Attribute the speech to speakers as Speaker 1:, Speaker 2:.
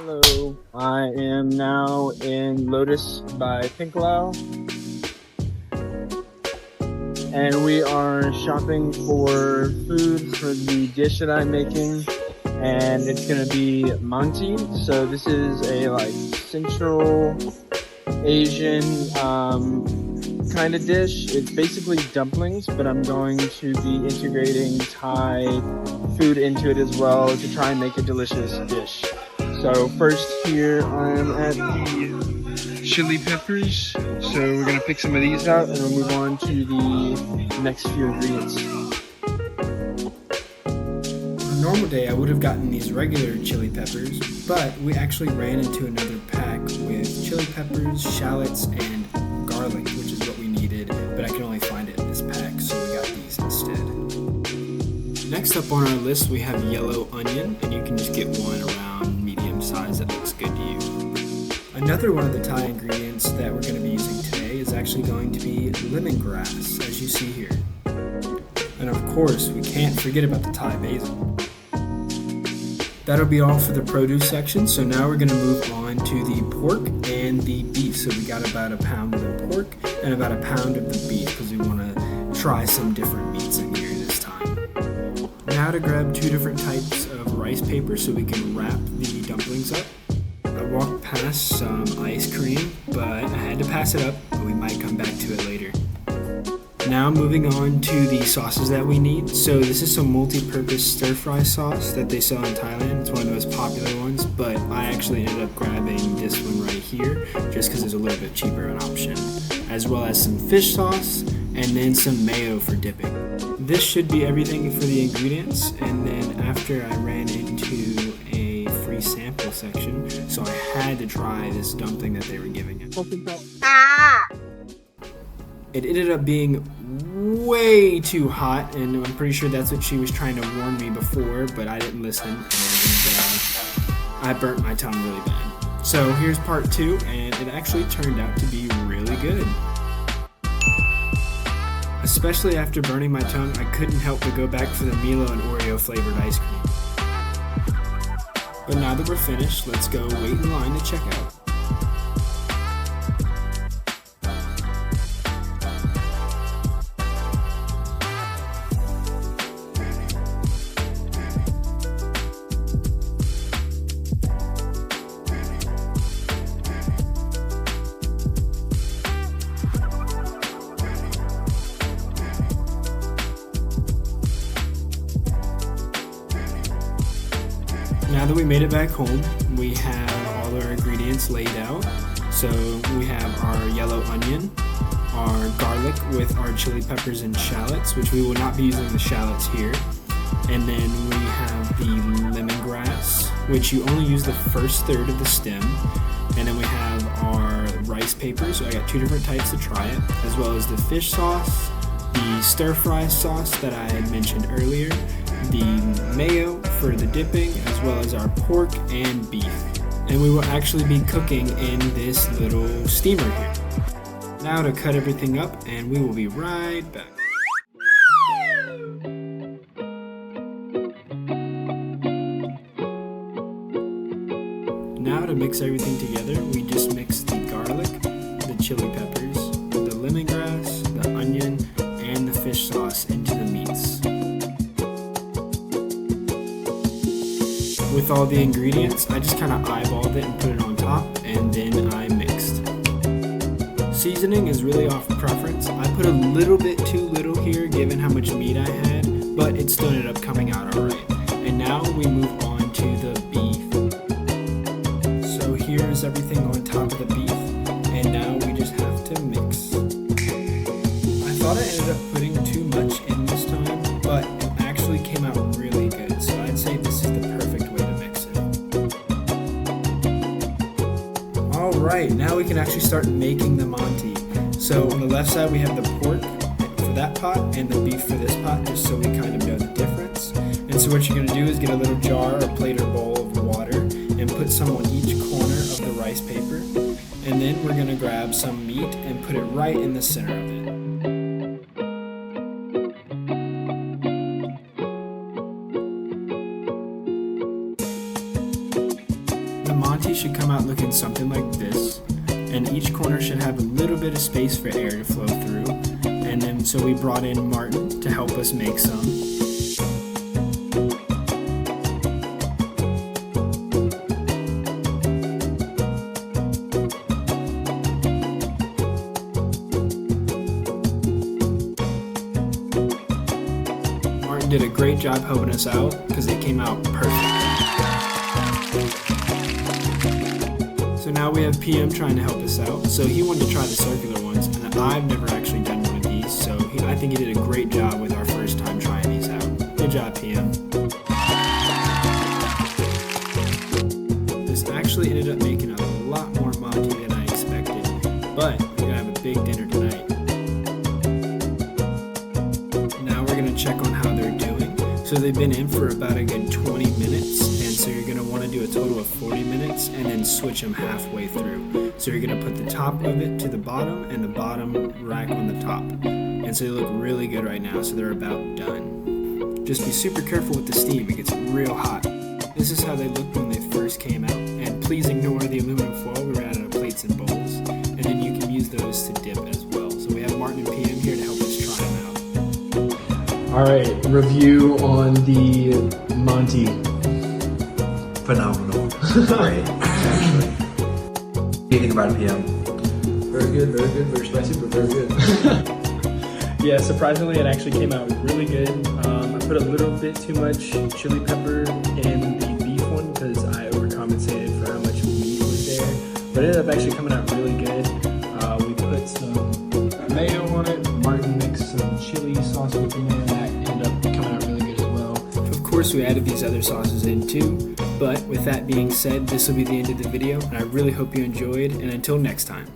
Speaker 1: Hello, I am now in Lotus by Pinklau, and we are shopping for food for the dish that I'm making, and it's gonna be Manti. So this is a like Central Asian kind of dish. It's basically dumplings, but I'm going to be integrating Thai food into it as well to try and make a delicious dish. So first here I'm at the chili peppers. So we're gonna pick some of these out and we'll move on to the next few ingredients.
Speaker 2: On a normal day I would have gotten these regular chili peppers, but we actually ran into another pack with chili peppers, shallots, and garlic, which is what we needed, but I can only find it in this pack, so we got these instead. Next up on our list we have yellow onion, and you can just get one around medium size that looks good to you. Another one of the Thai ingredients that we're going to be using today is actually going to be lemongrass, as you see here. And of course, we can't forget about the Thai basil. That'll be all for the produce section, so now we're going to move on to the pork and the beef. So we got about a pound of the pork and about a pound of the beef because we want to try some different meats in here this time. Now to grab two different types of rice paper so we can wrap the dumplings up. I walked past some ice cream, but I had to pass it up, but we might come back to it later. Now moving on to the sauces that we need. So this is some multi-purpose stir-fry sauce that they sell in Thailand. It's one of the most popular ones, but I actually ended up grabbing this one right here just because it's a little bit cheaper an option. As well as some fish sauce and then some mayo for dipping. This should be everything for the ingredients, and then after I ran into a free sample section, so I had to try this dumpling that they were giving us. It ended up being way too hot, and I'm pretty sure that's what she was trying to warn me before, but I didn't listen, and I burnt my tongue really bad. So here's part 2, and it actually turned out to be really good. Especially after burning my tongue, I couldn't help but go back for the Milo and Oreo flavored ice cream. But now that we're finished, let's go wait in line to check out. Now that we made it back home, we have all our ingredients laid out. So we have our yellow onion, our garlic with our chili peppers and shallots, which we will not be using the shallots here. And then we have the lemongrass, which you only use the first third of the stem. And then we have our rice paper, so I got two different types to try it, as well as the fish sauce, the stir-fry sauce that I had mentioned earlier, the mayo for the dipping, as well as our pork and beef. And we will actually be cooking in this little steamer here. Now to cut everything up, and we will be right back. Now to mix everything together, we just mix the garlic, the chili peppers, the lemongrass, the onion, and the fish sauce into the meats. With all the ingredients, I just kind of eyeballed it and put it on top, and then I mixed. Seasoning is really off preference. I put a little bit too little here given how much meat I had, but it still ended up coming out alright. And now we move on to the beef. So here's everything on top of the beef, and now we just have to mix. I thought I ended up putting too much in this time, but it actually came out really good, so I'd say this is the perfect way to mix it. Alright, now we can actually start making the Manti. So on the left side we have the pork for that pot and the beef for this pot, just so we kind of know the difference. And so what you're going to do is get a little jar or plate or bowl of water and put some on each corner of the rice paper. And then we're going to grab some meat and put it right in the center of it. should come out looking something like this, and each corner should have a little bit of space for air to flow through. And then so we brought in Martin to help us make some. Martin did a great job helping us out because they came out perfect. So now we have PM trying to help us out. So he wanted to try the circular ones, and I've never actually done one of these, so I think he did a great job with our first time trying these out. Good job, PM. This actually ended up making a lot more Manti than I expected, but we're gonna have a big dinner tonight. Now we're gonna check on how they're doing. So they've been in for about a good 20 minutes, and so you're gonna wanna do a total of 40 minutes and then switch them halfway through. So you're gonna put the top of it to the bottom and the bottom rack on the top. And so they look really good right now, so they're about done. Just be super careful with the steam, it gets real hot. This is how they looked when they first came out, and please ignore the aluminum foil, we ran out of plates and bowls. And then you can use those to dip as well. So we have Martin and PM here to help us try them out.
Speaker 3: All right, review on the Manti.
Speaker 4: Phenomenal. Great, actually. What do you think about it, PM?
Speaker 3: Very good, very spicy, but very good.
Speaker 5: Yeah, surprisingly, it actually came out really good. I put a little bit too much chili pepper in the beef one because I overcompensated for how much meat was there. But it ended up actually coming out really good. We put some mayo on it. Martin mixed some chili sauce with in there, and that ended up coming out really good as well.
Speaker 2: Of course, we added these other sauces in too. But with that being said, this will be the end of the video, and I really hope you enjoyed, and until next time.